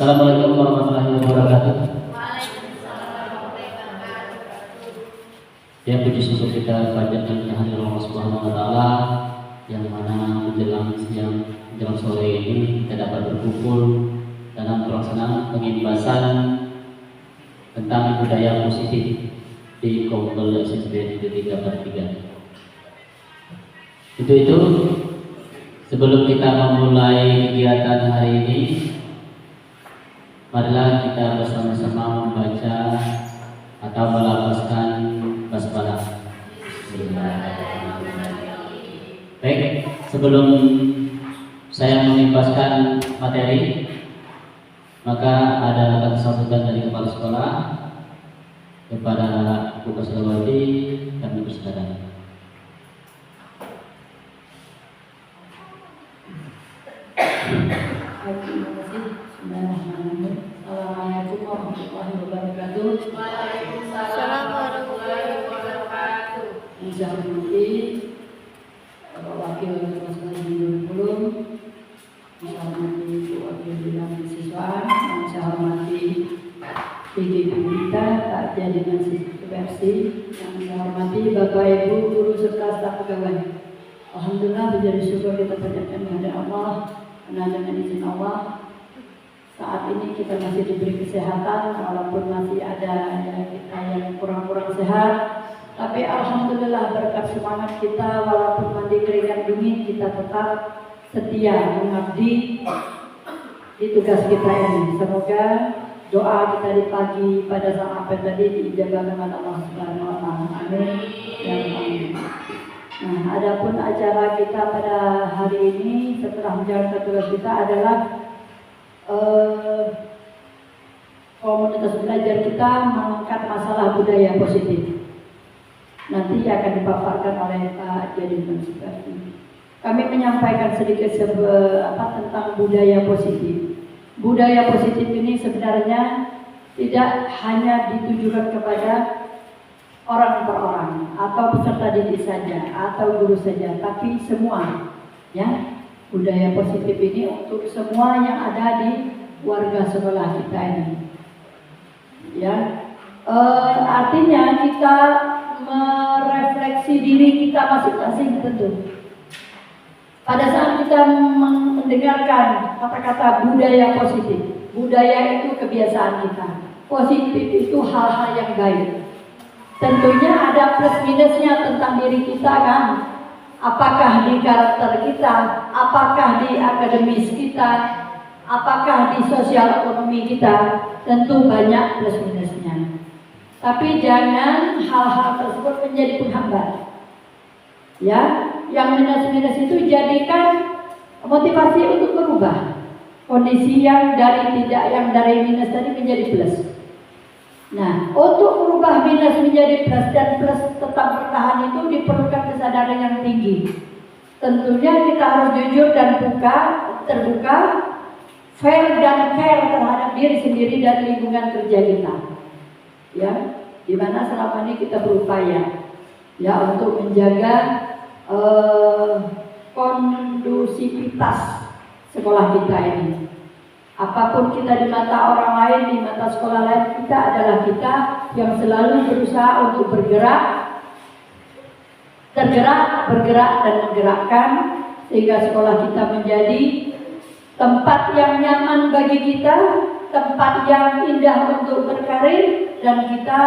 Assalamualaikum warahmatullahi wabarakatuh. Ya, puji syukur kita panjatkan kehadiran Allah Subhanahu wa taala yang mana menjelang siang menjelang sore ini kita dapat berkumpul dalam pelaksanaan pengimbasan tentang budaya positif di Kompol SMP Negeri 3 Itu sebelum kita memulai kegiatan hari ini, marilah kita bersama-sama membaca atau melafazkan basmalah. Baik, sebelum saya mengimbaskan materi, maka ada sambutan dari kepala sekolah kepada Bu Kasdawati kami persilakan. Terima kasih. Bismillahirrahmanirrahim. Assalamualaikum warahmatullahi wabarakatuh. Waalaikumsalam warahmatullahi wabarakatuh. Yang saya hormati Bapak Wakil Ketua Sekolah Negeri 20, yang saya hormati Bu Wakil Bidang Siswa, yang saya hormati PGB kita, Pak Jadiman Siswa Versi, yang saya hormati Bapak Ibu guru serta staf pegawai. Alhamdulillah, menjadi syukur kita panjatkan kepada Allah. Karena dengan izin Allah, saat ini kita masih diberi kesehatan, walaupun masih ada kita yang kurang-kurang sehat. Tapi alhamdulillah berkat semangat kita, walaupun mandi keringat dingin, kita tetap setia mengabdi di tugas kita ini. Semoga doa kita di pagi pada saat tadi diijabah oleh Allah Subhanahu wa taala. Amin. Ya amin. Nah, adapun acara kita pada hari ini setelah menjalankan tugas kita adalah komunitas belajar kita mengangkat masalah budaya positif. Nanti akan dipaparkan oleh Pak Jadiman Sibardi. Kami menyampaikan sedikit tentang budaya positif. Budaya positif ini sebenarnya tidak hanya ditujukan kepada orang per orang atau peserta didik saja atau guru saja, tapi semua, ya. Budaya positif ini untuk semua yang ada di warga sekolah kita ini, ya. Artinya kita merefleksi diri kita masing-masing tentu. Pada saat kita mendengarkan kata-kata budaya positif, budaya itu kebiasaan kita, positif itu hal-hal yang baik. Tentunya ada plus minusnya tentang diri kita kan. Apakah di karakter kita, apakah di akademis kita, apakah di sosial ekonomi kita, tentu banyak plus minusnya. Tapi jangan hal-hal tersebut menjadi penghambat. Ya, yang minus-minus itu jadikan motivasi untuk berubah. Kondisi yang dari minus tadi menjadi plus. Nah, untuk merubah minus menjadi plus dan plus tetap bertahan itu diperlukan kesadaran yang tinggi. Tentunya kita harus jujur dan terbuka, fair dan care terhadap diri sendiri dan lingkungan kerja kita. Ya, di mana selama ini kita berupaya ya untuk menjaga kondusivitas sekolah kita ini. Apapun kita di mata orang lain, di mata sekolah lain, kita adalah kita yang selalu berusaha untuk bergerak, dan menggerakkan sehingga sekolah kita menjadi tempat yang nyaman bagi kita, tempat yang indah untuk berkarir, dan kita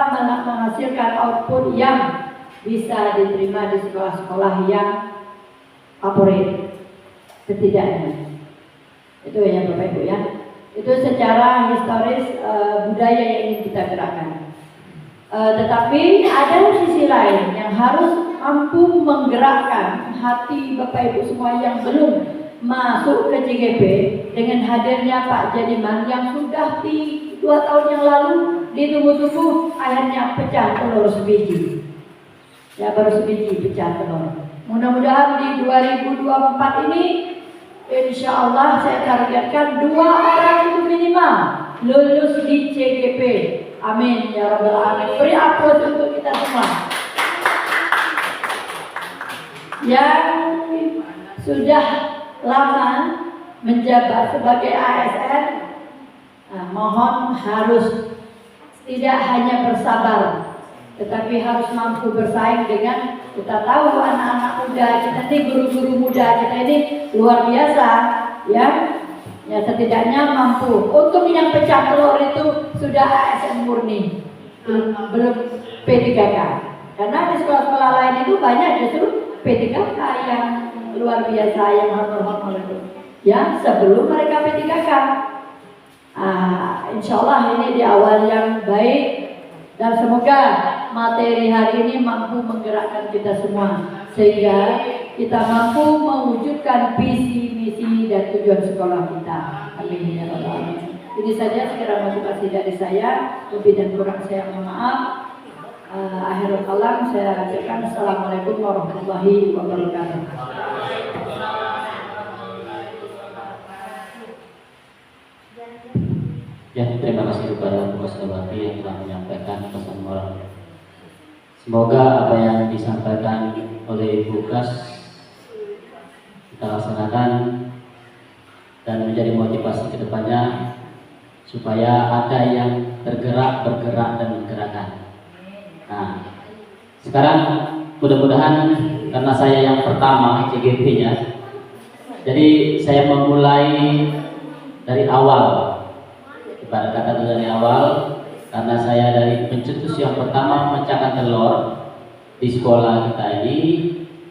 menghasilkan output yang bisa diterima di sekolah-sekolah yang favorit setidaknya. Itu ya Bapak Ibu ya. Itu secara historis budaya yang ingin kita gerakkan. Tetapi ada sisi lain yang harus mampu menggerakkan hati Bapak Ibu semua yang belum masuk ke CGP dengan hadirnya Pak Jadiman yang sudah 2 tahun yang lalu ditunggu-tunggu, akhirnya pecah telur sebiji. Ya, baru sebiji pecah telur. Mudah-mudahan di 2024 ini insya Allah saya targetkan 2 orang itu minimal lulus di CGP. Amin ya rabbal alamin. Beri aplaus untuk kita semua. Yang sudah lama menjabat sebagai ASN, mohon harus tidak hanya bersabar, tetapi harus mampu bersaing dengan, kita tahu anak-anak muda kita ini, guru-guru muda kita ini luar biasa, ya setidaknya mampu. Untuk yang pecah telur itu sudah ASN murni, belum P3K. Karena di sekolah-sekolah lain itu banyak justru P3K yang luar biasa, yang honor-honor itu, ya sebelum mereka P3K. Insya Allah ini di awal yang baik, dan semoga materi hari ini mampu menggerakkan kita semua sehingga kita mampu mewujudkan visi, misi dan tujuan sekolah kita. Amin ya rabbal alamin. Ini saja sekiranya motivasi dari saya, lebih dan kurang saya mohon maaf. Akhirul kalam saya katakan assalamualaikum warahmatullahi wabarakatuh. Ya, terima kasih kepada Bu Kasdawati yang telah menyampaikan pesan moral. Semoga apa yang disampaikan oleh Bu Kas kita laksanakan dan menjadi motivasi ke depannya supaya ada yang tergerak, bergerak dan menggerakkan. Nah, sekarang mudah-mudahan karena saya yang pertama CGP-nya, jadi saya memulai dari awal. Ibarat kata dari awal, karena saya dari pencetus yang pertama memecahkan telur di sekolah kita ini,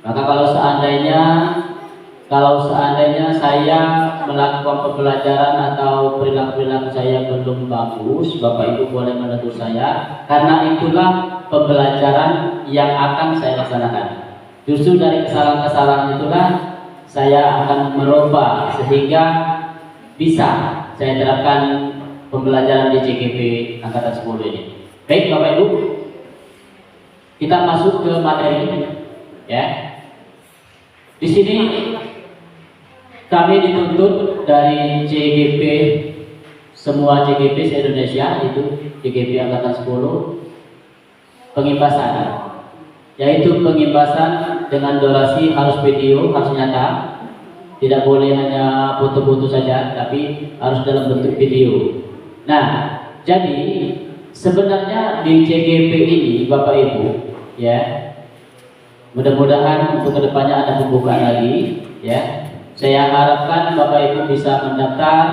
maka kalau seandainya saya melakukan pembelajaran atau perilaku saya belum bagus, Bapak Ibu boleh menegur saya, karena itulah pembelajaran yang akan saya laksanakan. Justru dari kesalahan-kesalahan itulah saya akan merubah sehingga bisa saya terapkan pembelajaran di CGP angkatan 10 ini. Baik Bapak Ibu, kita masuk ke materi ya. Di sini kami dituntut dari CGP, semua CGP se-Indonesia, itu CGP angkatan 10, pengimbasan, yaitu pengimbasan dengan durasi harus video, harus nyata, tidak boleh hanya foto-foto saja, tapi harus dalam bentuk video. Nah, jadi sebenarnya di CGP ini Bapak Ibu, ya, mudah-mudahan untuk kedepannya ada pembukaan lagi, ya. Saya harapkan Bapak Ibu bisa mendaftar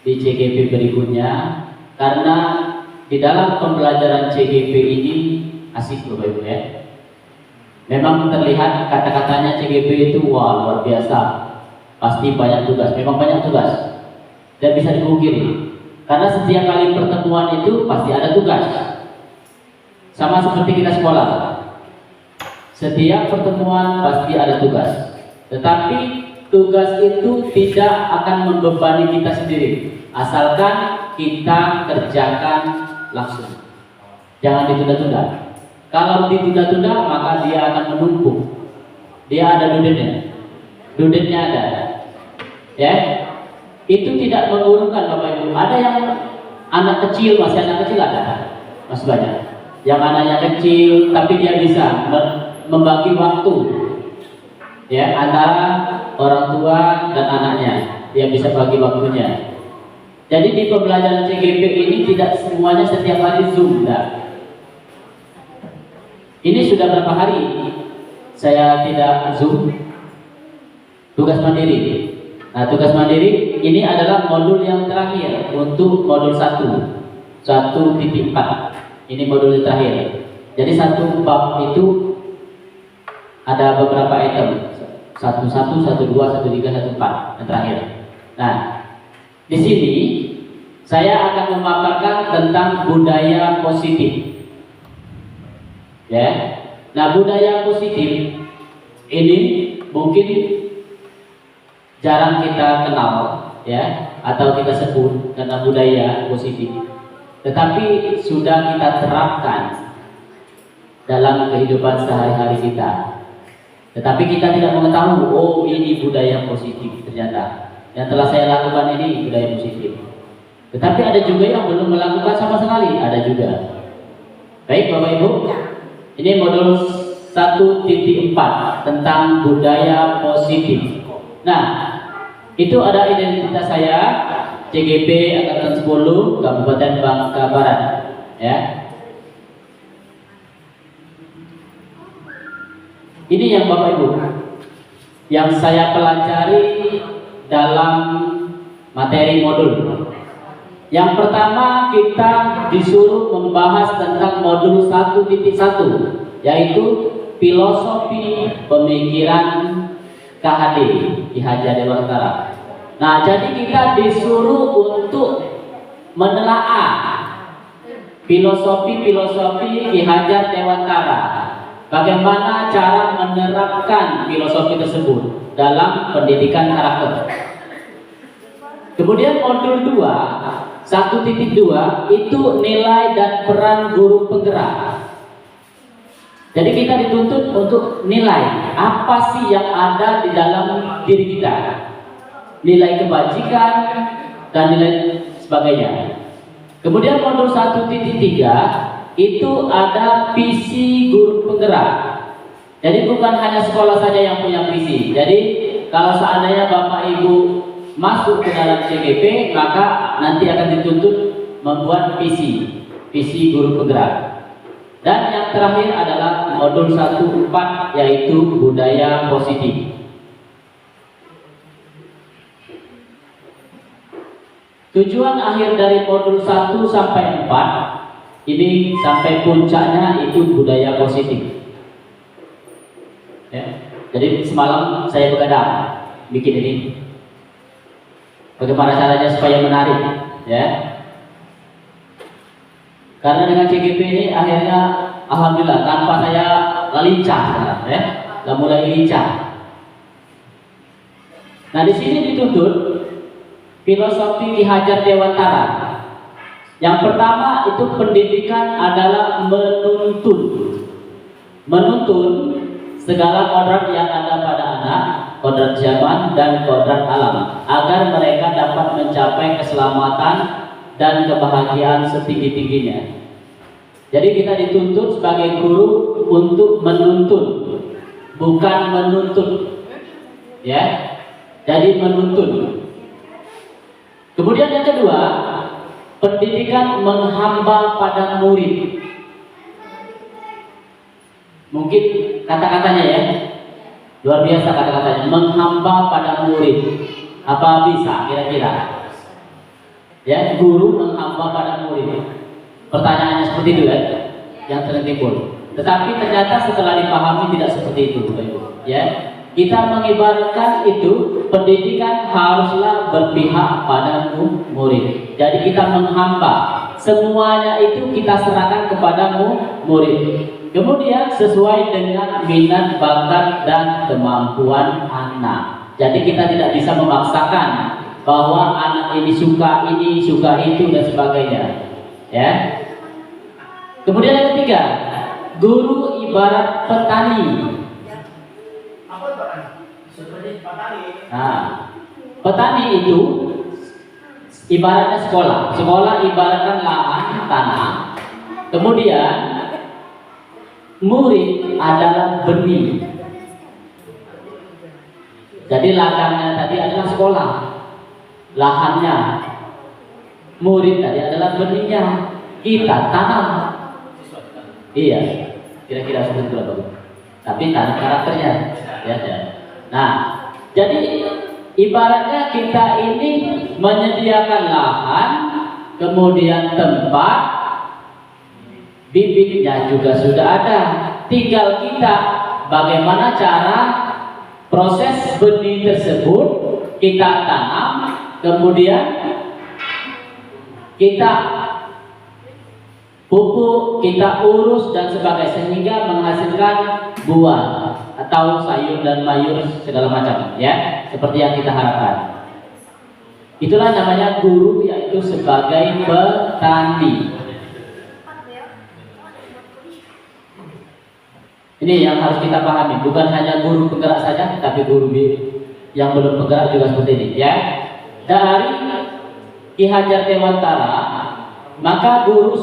di CGP berikutnya, karena di dalam pembelajaran CGP ini asik Bapak Ibu ya. Memang terlihat kata-katanya CGP itu wah luar biasa, pasti banyak tugas, memang banyak tugas. Dan bisa dipungkiri, karena setiap kali pertemuan itu pasti ada tugas. Sama seperti kita sekolah, setiap pertemuan pasti ada tugas. Tetapi tugas itu tidak akan membebani kita sendiri, asalkan kita kerjakan langsung. Jangan ditunda-tunda. Kalau ditunda-tunda maka dia akan menumpuk. Dia ada dudennya ada, ya. Itu tidak mengurungkan Bapak Ibu. Ada yang anak kecil, masih anak kecil ada, masih banyak. Yang anaknya kecil tapi dia bisa membagi waktu, ya, antara orang tua dan anaknya. Dia bisa bagi waktunya. Jadi di pembelajaran CGP ini tidak semuanya setiap hari Zoom, enggak. Ini sudah berapa hari saya tidak Zoom? Tugas mandiri. Nah, tugas mandiri ini adalah modul yang terakhir untuk modul 1.4. Ini modul yang terakhir. Jadi satu bab itu ada beberapa item. 1.1, 1.2, 1.3, 1.4 yang terakhir. Nah, di sini saya akan memaparkan tentang budaya positif. Ya. Nah, budaya positif ini mungkin jarang kita kenal, ya, atau kita sebut tentang budaya positif. Tetapi sudah kita terapkan dalam kehidupan sehari-hari kita. Tetapi kita tidak mengetahui, oh ini budaya positif ternyata. Yang telah saya lakukan ini budaya positif. Tetapi ada juga yang belum melakukan sama sekali, ada juga. Baik Bapak Ibu, ini modul 1.4 tentang budaya positif. Nah, itu ada identitas saya, CGP Angkatan 10 Kabupaten Bangka Barat, ya. Ini yang Bapak Ibu yang saya pelajari dalam materi modul. Yang pertama kita disuruh membahas tentang modul 1.1, yaitu filosofi pemikiran KHD Ki Hajar Dewantara. Nah, jadi kita disuruh untuk menelaah filosofi Ki Hajar Dewantara. Bagaimana cara menerapkan filosofi tersebut dalam pendidikan karakter. Kemudian modul 2, 1.2 itu nilai dan peran guru penggerak. Jadi kita dituntut untuk nilai apa sih yang ada di dalam diri kita. Nilai kebajikan dan nilai sebagainya. Kemudian modul 1.3 itu ada visi guru penggerak. Jadi bukan hanya sekolah saja yang punya visi. Jadi kalau seandainya Bapak Ibu masuk ke dalam CGP, maka nanti akan dituntut membuat visi guru penggerak. Dan yang terakhir adalah modul 1.4, yaitu budaya positif. Tujuan akhir dari modul 1 sampai 4 ini sampai puncaknya itu budaya positif. Ya. Jadi semalam saya begadang bikin ini. Bagaimana caranya supaya menarik, ya? Karena dengan CGP ini akhirnya alhamdulillah tanpa saya lincah sekarang, ya, sudah mulai lincah. Nah, di sini dituntut filosofi Ki Hajar Dewantara. Yang pertama itu pendidikan adalah menuntun segala kodrat yang ada pada anak, kodrat zaman dan kodrat alam, agar mereka dapat mencapai keselamatan dan kebahagiaan setinggi-tingginya. Jadi kita dituntut sebagai guru untuk menuntun, bukan menuntut, ya. Jadi menuntun. Kemudian yang kedua, pendidikan menghamba pada murid. Mungkin kata-katanya ya, luar biasa kata-katanya, menghamba pada murid. Apa bisa kira-kira? Ya, guru menghamba pada murid. Pertanyaannya seperti itu ya, yang sering timbul. Tetapi ternyata setelah dipahami tidak seperti itu, Bapak Ibu. Ya, kita mengibaratkan itu pendidikan haruslah berpihak pada murid. Jadi kita menghamba, semuanya itu kita serahkan kepada murid. Kemudian sesuai dengan minat, bakat dan kemampuan anak. Jadi kita tidak bisa memaksakan bahwa anak ini, suka itu dan sebagainya. Ya. Kemudian yang ketiga, guru ibarat petani. Nah, petani itu ibaratnya sekolah. Sekolah ibaratkan lahan tanah. Kemudian murid adalah benih. Jadi ladangnya tadi adalah sekolah, lahannya. Murid tadi adalah benihnya. Kita tanam. Iya, kira-kira seperti itu lah, Bapak. Tapi tanam karakternya, ya. Nah, jadi ibaratnya kita ini menyediakan lahan, kemudian tempat, bibitnya juga sudah ada. Tinggal kita bagaimana cara proses benih tersebut kita tanam, kemudian kita pupuk, kita urus dan sebagainya sehingga menghasilkan buah atau sayur dan mayur segala macam, ya, seperti yang kita harapkan. Itulah namanya guru, yaitu sebagai petani. Ini yang harus kita pahami, bukan hanya guru penggerak saja, tapi guru yang belum penggerak juga seperti ini, ya. Dari Ki Hajar Dewantara, maka guru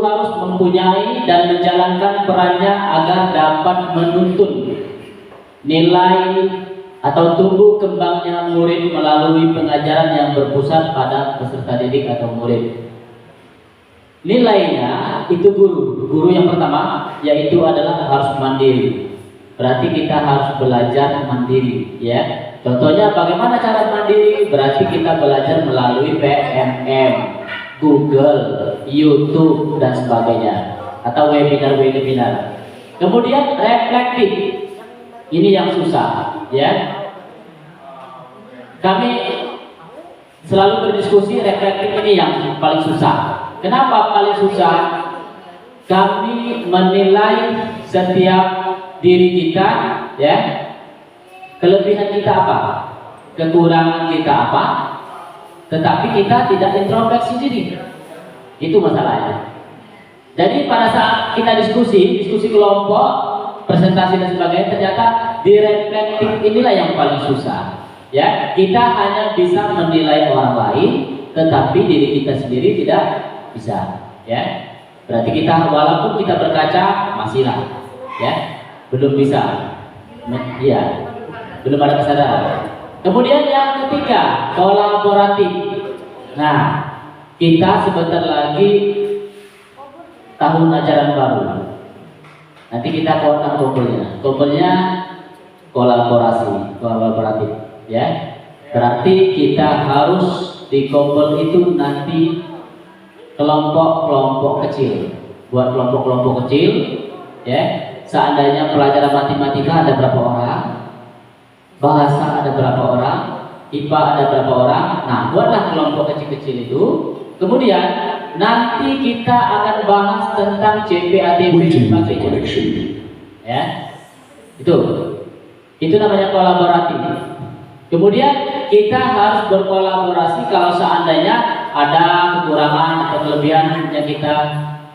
harus mempunyai dan menjalankan perannya agar dapat menuntun nilai atau tumbuh kembangnya murid melalui pengajaran yang berpusat pada peserta didik atau murid. Nilainya itu guru yang pertama yaitu adalah harus mandiri. Berarti kita harus belajar mandiri, ya. Contohnya bagaimana cara mandiri? Berarti kita belajar melalui PMM, Google, YouTube dan sebagainya, atau webinar. Kemudian reflektif. Ini yang susah, ya. Kami selalu berdiskusi, reflektif ini yang paling susah. Kenapa paling susah? Kami menilai setiap diri kita, ya. Kelebihan kita apa? Kekurangan kita apa? Tetapi kita tidak introspeksi diri. Itu masalahnya. Jadi pada saat kita diskusi kelompok, presentasi dan sebagainya, ternyata di reflektif inilah yang paling susah. Ya, kita hanya bisa menilai orang lain, tetapi diri kita sendiri tidak bisa. Ya, berarti kita walaupun kita berkaca masihlah, ya, belum bisa. Iya, belum ada kesadaran. Kemudian yang ketiga, kolaboratif. Nah, kita sebentar lagi tahun ajaran baru. Nanti kita kotak kumpulnya kolaboratif, ya. Berarti kita harus di kumpul itu nanti kelompok kecil, buat kelompok kecil, ya. Seandainya pelajaran matematika ada berapa orang, bahasa ada berapa orang, IPA ada berapa orang. Nah, buatlah kelompok kecil-kecil itu. Kemudian nanti kita akan bahas tentang CPATB ya. Itu namanya kolaboratif. Kemudian kita harus berkolaborasi kalau seandainya ada kekurangan atau kelebihan yang kita,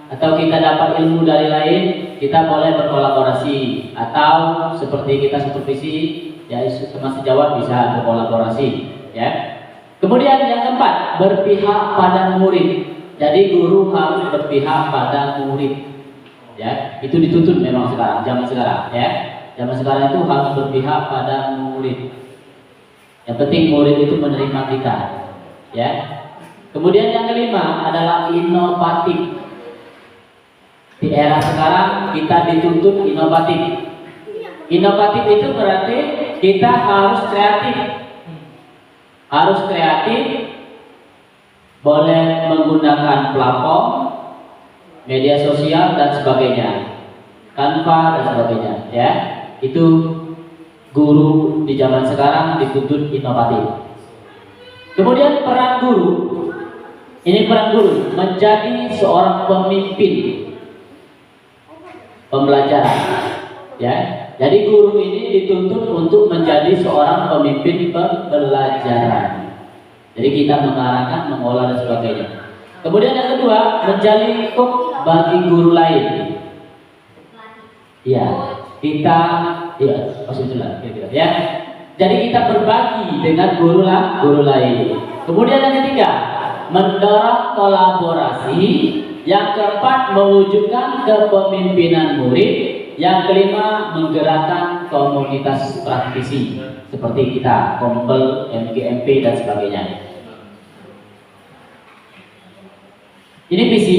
atau kita dapat ilmu dari lain, kita boleh berkolaborasi. Atau seperti kita supervisi, ya masih jawab bisa berkolaborasi, ya. Kemudian yang keempat, berpihak pada murid. Jadi guru harus berpihak pada murid, ya. Itu dituntut memang sekarang, zaman sekarang, ya. Zaman sekarang itu harus berpihak pada murid. Yang penting murid itu menerima kita, ya. Kemudian yang kelima adalah inovatif. Di era sekarang kita dituntut inovatif. Inovatif itu berarti kita harus kreatif. Boleh menggunakan platform, media sosial dan sebagainya, Canva dan sebagainya, ya. Itu guru di zaman sekarang dituntut inovatif. Kemudian peran guru. Ini peran guru menjadi seorang pemimpin pembelajaran, ya. Jadi guru ini dituntut untuk menjadi seorang pemimpin pembelajaran. Jadi kita mengarahkan, mengolah dan sebagainya. Kemudian yang kedua, menjadi kok bagi guru lain. Ya, maksudnya ya. Jadi kita berbagi dengan guru lain. Kemudian yang ketiga, mendorong kolaborasi. Yang keempat, mewujudkan kepemimpinan murid. Yang kelima, menggerakkan komunitas praktisi seperti kita, Kompel, MGMP dan sebagainya. Ini visi.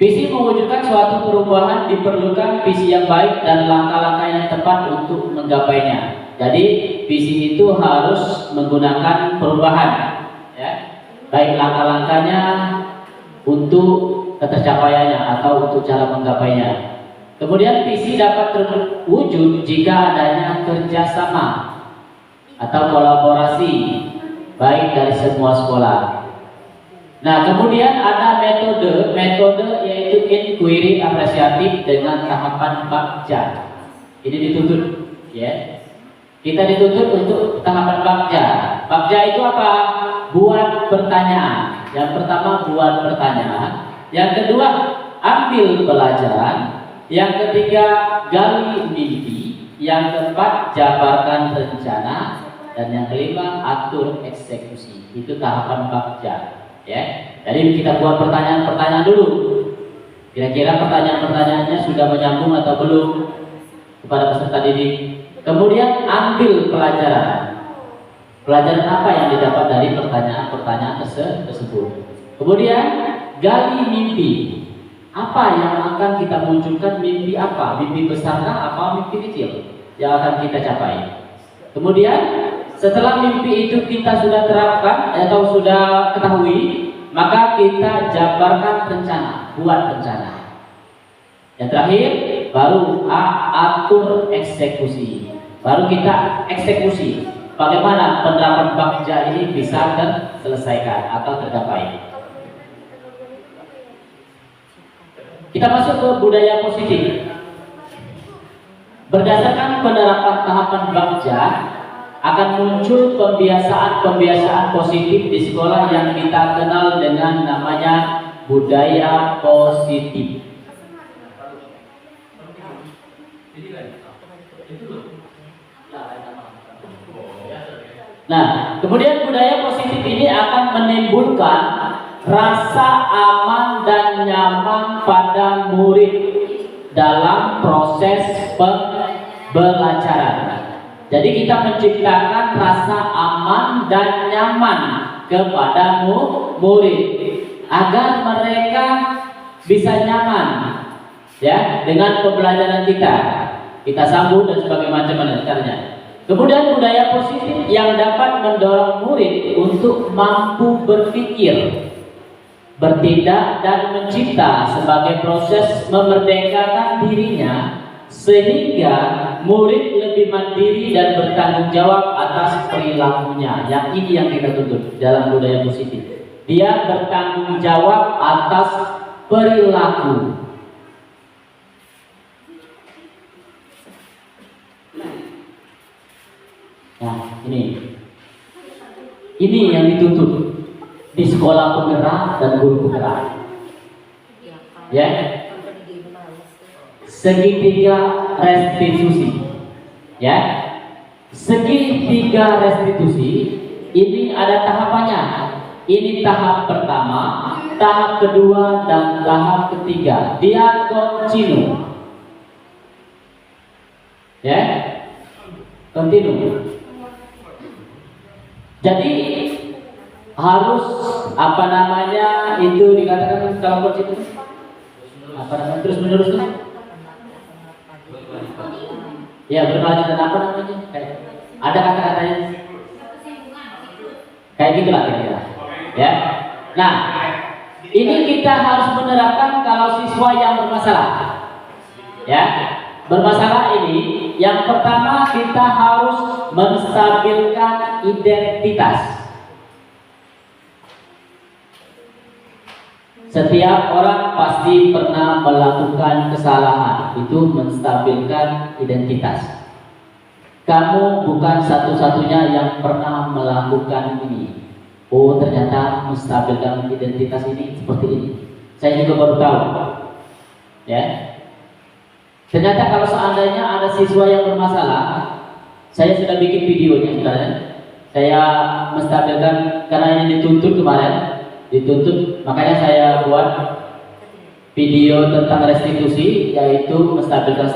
Visi mewujudkan suatu perubahan, diperlukan visi yang baik dan langkah-langkah yang tepat untuk menggapainya. Jadi visi itu harus menggunakan perubahan, ya. Baik langkah-langkahnya untuk ketercapaiannya atau untuk cara menggapainya. Kemudian visi dapat terwujud jika adanya kerjasama atau kolaborasi baik dari semua sekolah. Nah, kemudian ada metode yaitu inquiry apresiatif dengan tahapan bagja. Ini dituntut, ya. Kita dituntut untuk tahapan bagja. Bagja itu apa? Buat pertanyaan. Yang pertama buat pertanyaan. Yang kedua ambil pelajaran. Yang ketiga, gali mimpi. Yang keempat, jabarkan rencana. Dan yang kelima, atur eksekusi. Itu tahapan bagja, ya. Jadi kita buat pertanyaan-pertanyaan dulu. Kira-kira pertanyaan-pertanyaannya sudah menyambung atau belum kepada peserta didik? Kemudian ambil pelajaran. Pelajaran apa yang didapat dari pertanyaan-pertanyaan tersebut. Kemudian gali mimpi. Apa yang akan kita munculkan, mimpi apa? Mimpi besarkah apa mimpi kecil yang akan kita capai? Kemudian setelah mimpi itu kita sudah terapkan atau sudah ketahui, maka kita jabarkan rencana, buat rencana. Yang terakhir baru atur eksekusi. Baru kita eksekusi. Bagaimana penerapan Bagja ini bisa terselesaikan atau tercapai. Kita masuk ke budaya positif. Berdasarkan penerapan tahapan Bagja, akan muncul pembiasaan-pembiasaan positif di sekolah yang kita kenal dengan namanya budaya positif. Nah, kemudian budaya positif ini akan menimbulkan rasa aman dan nyaman pada murid dalam proses pembelajaran. Jadi kita menciptakan rasa aman dan nyaman kepada murid agar mereka bisa nyaman ya dengan pembelajaran kita. Kita sambut dan sebagainya caranya. Kemudian budaya positif yang dapat mendorong murid untuk mampu berpikir, bertindak dan mencipta sebagai proses memerdekakan dirinya sehingga murid lebih mandiri dan bertanggung jawab atas perilakunya. Yang ini yang kita tuntut dalam budaya positif. Dia bertanggung jawab atas perilaku. Nah, ini yang dituntut di sekolah penggerak dan guru penggerak. Ya, segitiga restitusi. Ya, segitiga restitusi ini ada tahapannya. Ini tahap pertama, tahap kedua dan tahap ketiga. Dia kontinu. Ya, kontinu. Jadi harus itu dikatakan kalau coach itu terus menerus tuh ya berkelanjutan ada kata-katanya kayak gitulah kira-kira ya. Nah, ini kita harus menerapkan kalau siswa yang bermasalah ya. Bermasalah ini yang pertama kita harus menstabilkan identitas. Setiap orang pasti pernah melakukan kesalahan, itu menstabilkan identitas. Kamu bukan satu-satunya yang pernah melakukan ini. Oh, ternyata menstabilkan identitas ini seperti ini. Saya juga baru tahu. Ya. Ternyata kalau seandainya ada siswa yang bermasalah, saya sudah bikin videonya sebenarnya. Saya menstabilkan karena ini dituntut kemarin. Makanya saya buat video tentang restitusi, yaitu menstabilkan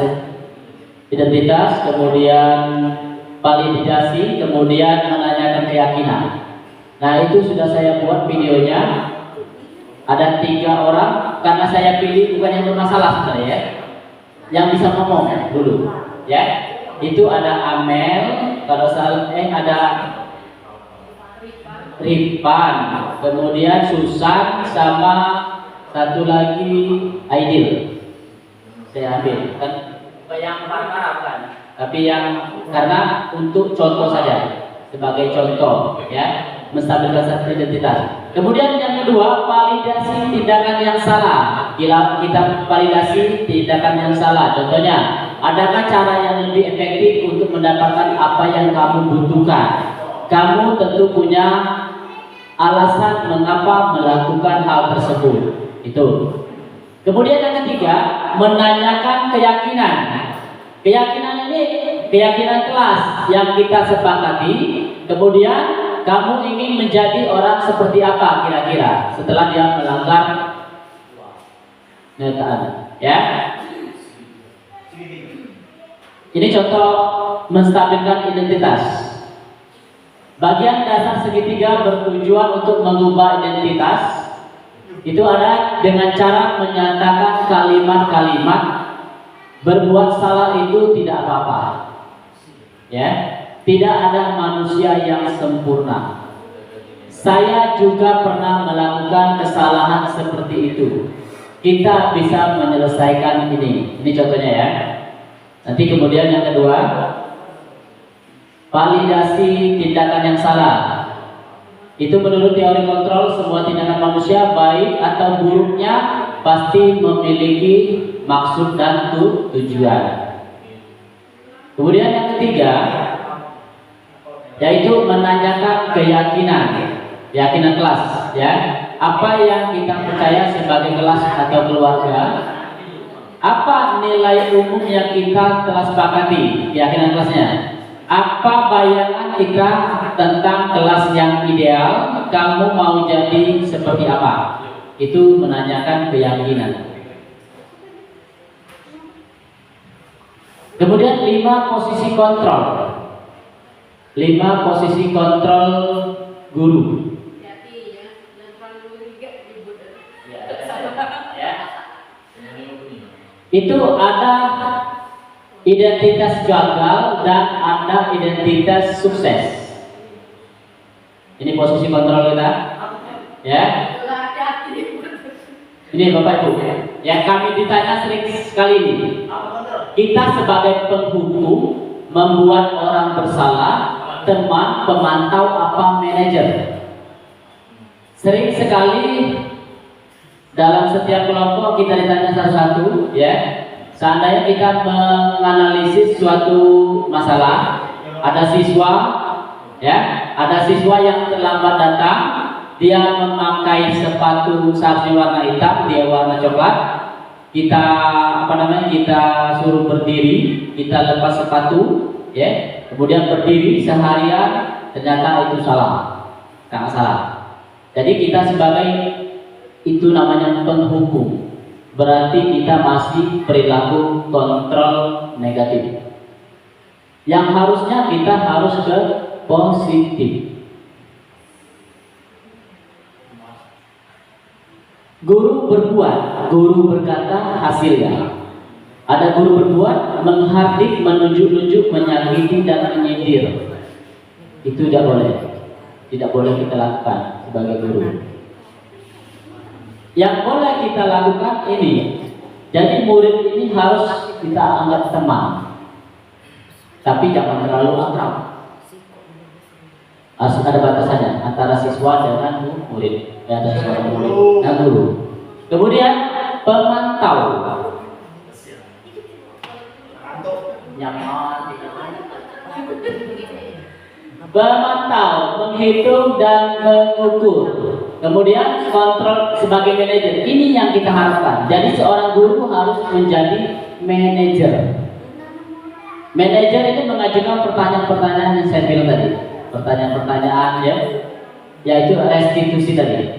identitas, kemudian validasi, kemudian menanyakan keyakinan. Nah, itu sudah saya buat videonya. Ada 3 orang karena saya pilih bukan yang bermasalah sebenarnya ya, yang bisa ngomong dulu ya. Itu ada Amel, kalau ada Rifan, kemudian Susan, sama satu lagi Aidil. Saya ambil kan yang marah kan, tapi yang karena untuk contoh saja, sebagai contoh ya, menstabilkan identitas. Kemudian yang kedua, validasi tindakan yang salah. Kita validasi tindakan yang salah. Contohnya, adakah cara yang lebih efektif untuk mendapatkan apa yang kamu butuhkan? Kamu tentu punya alasan mengapa melakukan hal tersebut. Itu. Kemudian yang ketiga, menanyakan keyakinan. Keyakinan ini keyakinan kelas yang kita sepakati. Kemudian kamu ingin menjadi orang seperti apa kira-kira setelah dia melanggar kenyataan, ya? Ini contoh menstabilkan identitas. Bagian dasar segitiga bertujuan untuk mengubah identitas. Itu ada dengan cara menyatakan kalimat-kalimat berbuat salah itu tidak apa-apa. Ya, tidak ada manusia yang sempurna. Saya juga pernah melakukan kesalahan seperti itu. Kita bisa menyelesaikan ini. Ini contohnya ya. Nanti kemudian yang kedua, validasi tindakan yang salah. Itu menurut teori kontrol, semua tindakan manusia baik atau buruknya pasti memiliki maksud dan tujuan. Kemudian yang ketiga, yaitu menanyakan keyakinan kelas, ya. Apa yang kita percaya sebagai kelas atau keluarga? Apa nilai umum yang kita telah sepakati, keyakinan kelasnya? Apa bayangan kita tentang kelas yang ideal? Kamu mau jadi seperti apa? Itu menanyakan keyakinan. Kemudian 5 posisi kontrol. 5 posisi kontrol guru. Itu ada identitas gagal dan ada identitas sukses. Ini posisi kontrol kita, ya. Ini Bapak Ibu, yang kami ditanya sering sekali ini. Kita sebagai penghukum, membuat orang bersalah, teman, pemantau, apa manajer. Sering sekali dalam setiap kelompok kita ditanya satu-satu, ya. Seandainya kita menganalisis suatu masalah, ada siswa, ya, ada siswa yang terlambat datang, dia memakai sepatu seharusnya warna hitam, dia warna coklat. Kita kita suruh berdiri, kita lepas sepatu, ya, kemudian berdiri seharian, ternyata itu salah, sangat salah. Jadi kita sebagai itu namanya penghukum, berarti kita masih perilaku kontrol negatif. Yang harusnya kita harus ke positif. Guru berbuat, guru berkata, hasilnya. Ada guru berbuat, menghardik, menunjuk-nunjuk, menyakiti dan menyindir. Itu tidak boleh. Tidak boleh kita lakukan sebagai guru. Yang boleh kita lakukan ini, jadi murid ini harus kita anggap teman, tapi jangan terlalu akrab. Harus ada batasannya antara siswa dengan murid, antara siswa dan murid dan guru. Kemudian pemantau, pemantau, menghitung dan mengukur. Kemudian kontrol sebagai manajer. Ini yang kita harapkan. Jadi seorang guru harus menjadi manajer. Manajer itu mengajukan pertanyaan-pertanyaan yang saya bilang tadi. Pertanyaan-pertanyaan ya, yaitu restitusi tadi.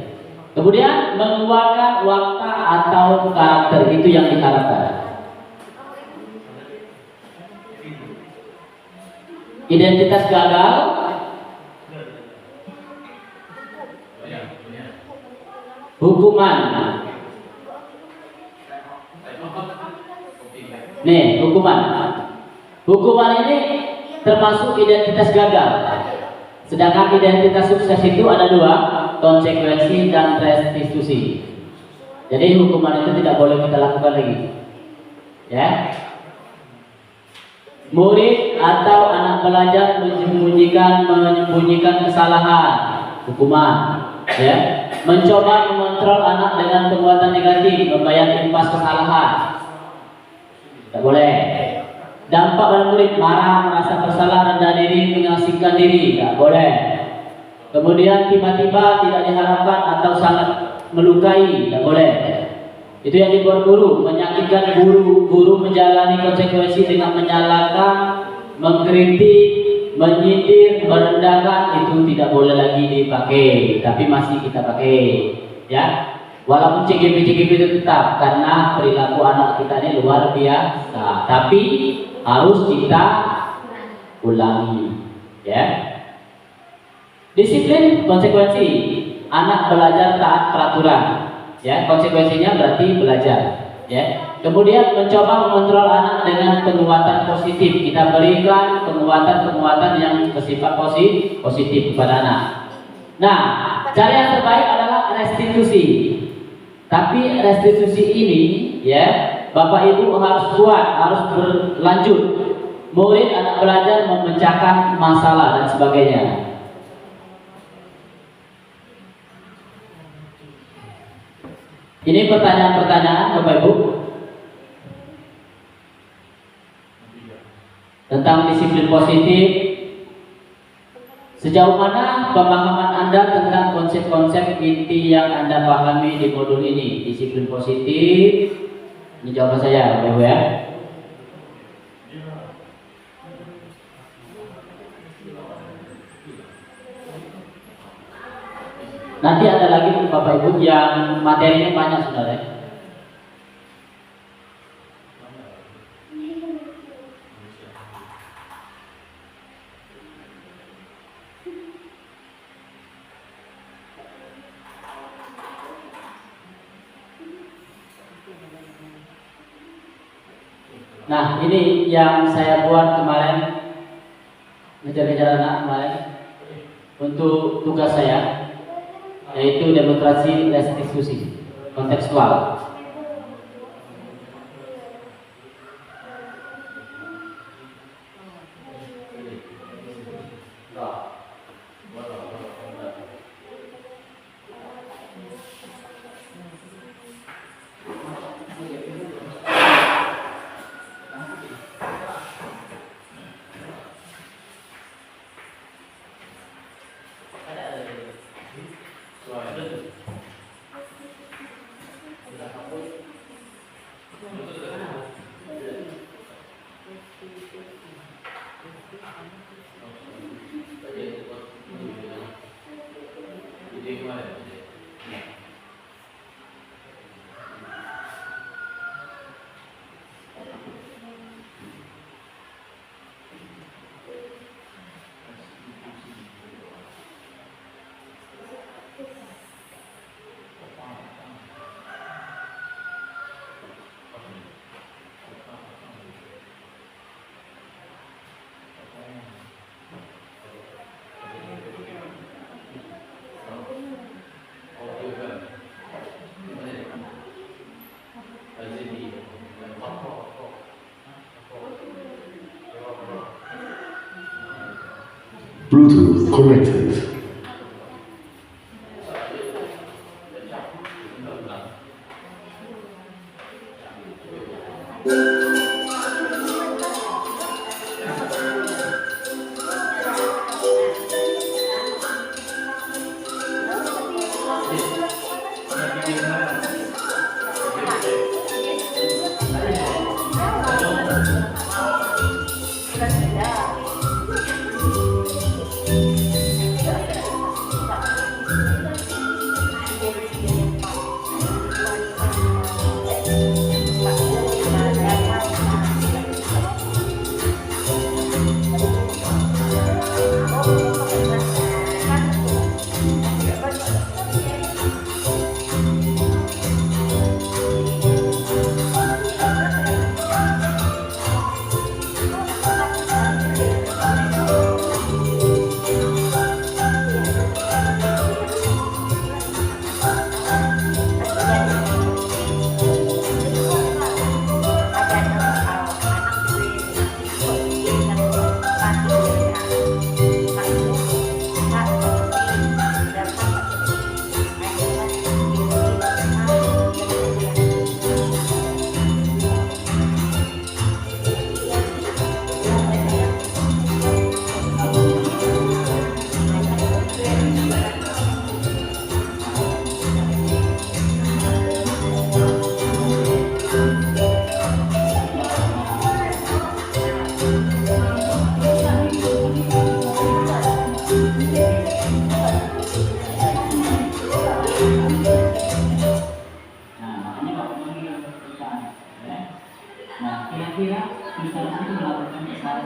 Kemudian mengeluarkan watak atau karakter, itu yang diharapkan. Identitas gagal, hukuman. Nih, hukuman. Hukuman ini termasuk identitas gagal. Sedangkan identitas sukses itu ada 2, konsekuensi dan restitusi. Jadi hukuman itu tidak boleh kita lakukan lagi. Ya. Murid atau anak belajar menyembunyikan kesalahan, hukuman. Ya. Mencoba mengontrol anak dengan perbuatan negatif, membayar impas kesalahan, tidak boleh. Dampak pada murid, marah, merasa bersalah, rendah diri, mengasingkan diri, tidak boleh. Kemudian tiba-tiba tidak diharapkan atau sangat melukai, tidak boleh. Itu yang dibuat guru, menyakitkan guru. Guru menjalani konsekuensi dengan menyalahkan, mengkritik, menyindir, merendahkan, itu tidak boleh lagi dipakai, tapi masih kita pakai, ya. Walaupun CGP itu tetap, karena perilaku anak kita ini luar biasa, tapi harus kita ulangi, ya. Disiplin konsekuensi, anak belajar taat peraturan, ya. Konsekuensinya berarti belajar, ya. Kemudian mencoba mengontrol anak dengan penguatan positif. Kita berikan penguatan yang bersifat positif kepada anak. Nah, cara yang terbaik adalah restitusi. Tapi restitusi ini, ya, Bapak Ibu harus kuat, harus berlanjut. Murid anak belajar memecahkan masalah dan sebagainya. Ini pertanyaan-pertanyaan Bapak Ibu tentang disiplin positif. Sejauh mana pemahaman Anda tentang konsep-konsep inti yang Anda pahami di modul ini? Disiplin positif. Ini jawaban saya, Bapak Ibu, ya. Nanti ada lagi Bapak Ibu yang materinya banyak sebenarnya. Nah, ini yang saya buat kemarin, ngejar-ngejar anak kemarin untuk tugas saya, yaitu demonstrasi restitusi kontekstual. Bluetooth connected.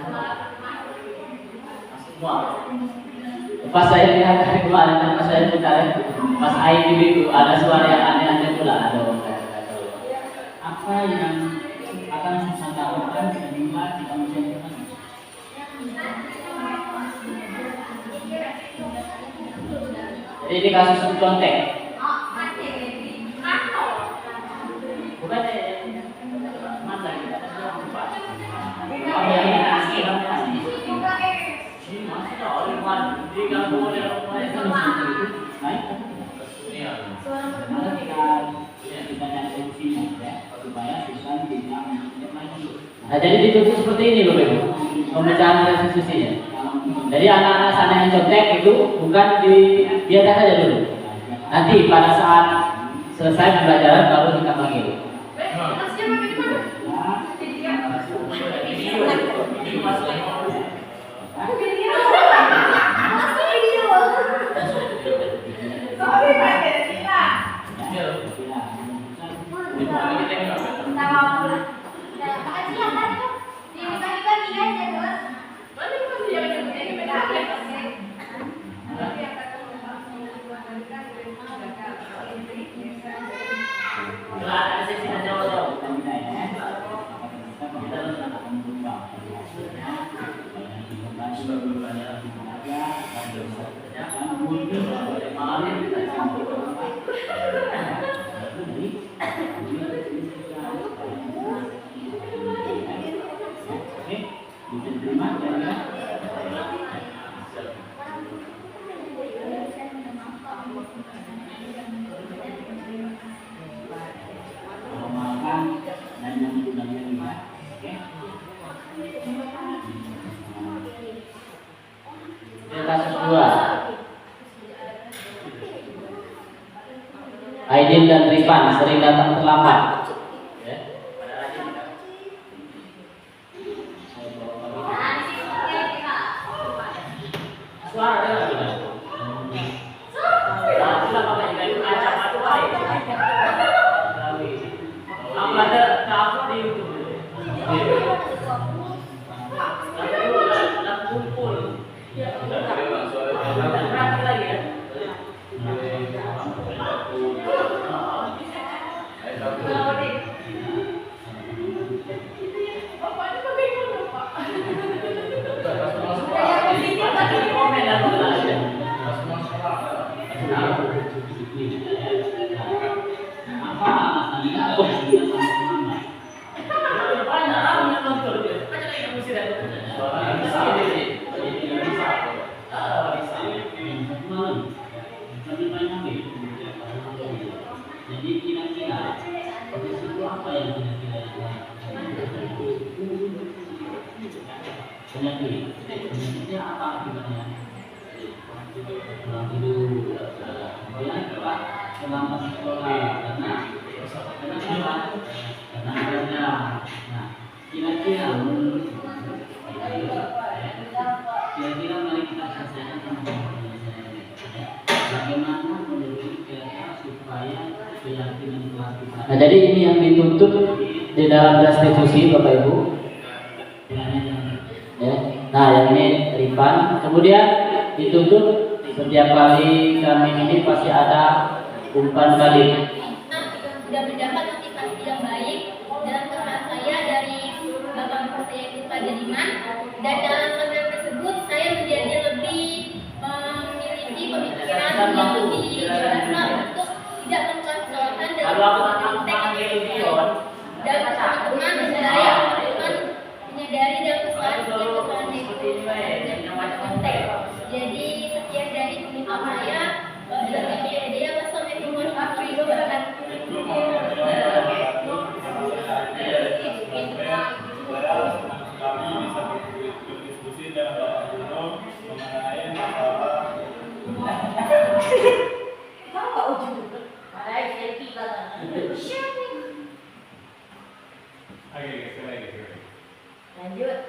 Semua. Pas saya lihat dari kemarin, pas saya putar, pas ID itu ada suara yang aneh-aneh pula. Aduh, apa yang akan saya lakukan sehingga kita menjadikan jadi ini kasus contek. Bukan masa kita nah, jadi ditutup seperti ini loh, Ibu. Pemecahan restitusinya. Jadi anak-anak sana yang contek itu bukan di atas saja dulu. Nanti pada saat selesai pembelajaran baru kita panggil. Kasus 2, Aidin dan Rifan sering datang terlambat. Jadi kira-kira itu apa yang penyakitnya apa akibatnya? Kurang tidur, kemudian selama sekolah karena adanya. Nah, kira-kira mari kita selesaikan sama bagaimana menurut kita supaya keyakinan kelas kita. Nah, jadi ini yang dituntut di dalam restitusi, Bapak Ibu. Ya. Nah, yang ini Rifan. Kemudian dituntut setiap kali kami ini pasti ada umpan balik. Sudah mendapat motivasi yang baik dalam kesalahan saya dari bapak saya itu Pak Jadiman, dan dalam program tersebut saya menjadi lebih memiliki pemikiran yang lebih dewasa untuk tidak mencontohkan dalam konteks dan teman-teman menyadari dalam kesalahan itu konteks. Jadi sekian dari pemikiran saya. Wassalamualaikum warahmatullahi wabarakatuh. Lanjut.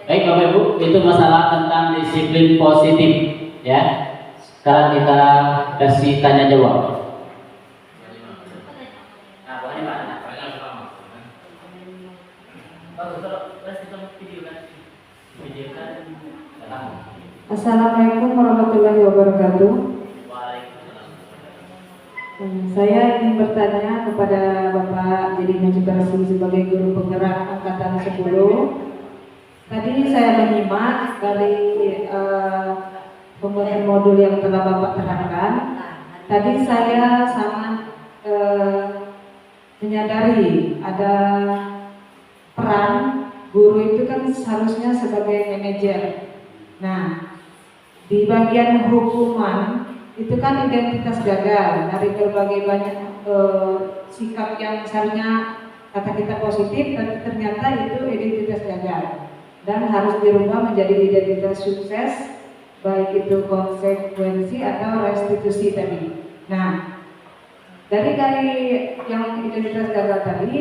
Baik Bapak Ibu, itu masalah tentang disiplin positif ya. Sekarang kita kasih tanya jawab. Assalamualaikum warahmatullahi wabarakatuh. Saya ingin bertanya kepada Bapak Jadi Najibarasi sebagai guru penggerak angkatan 10. Tadi saya menyimak dari pembuatan modul yang telah Bapak terangkan. Tadi saya sangat menyadari ada peran guru itu kan seharusnya sebagai manajer. Nah, di bagian hukuman itu kan identitas gagal dari berbagai banyak sikap yang seharusnya kata kita positif, tapi ternyata itu identitas gagal dan harus dirubah menjadi identitas sukses, baik itu konsekuensi atau restitusi tadi. Nah, dari yang identitas gagal tadi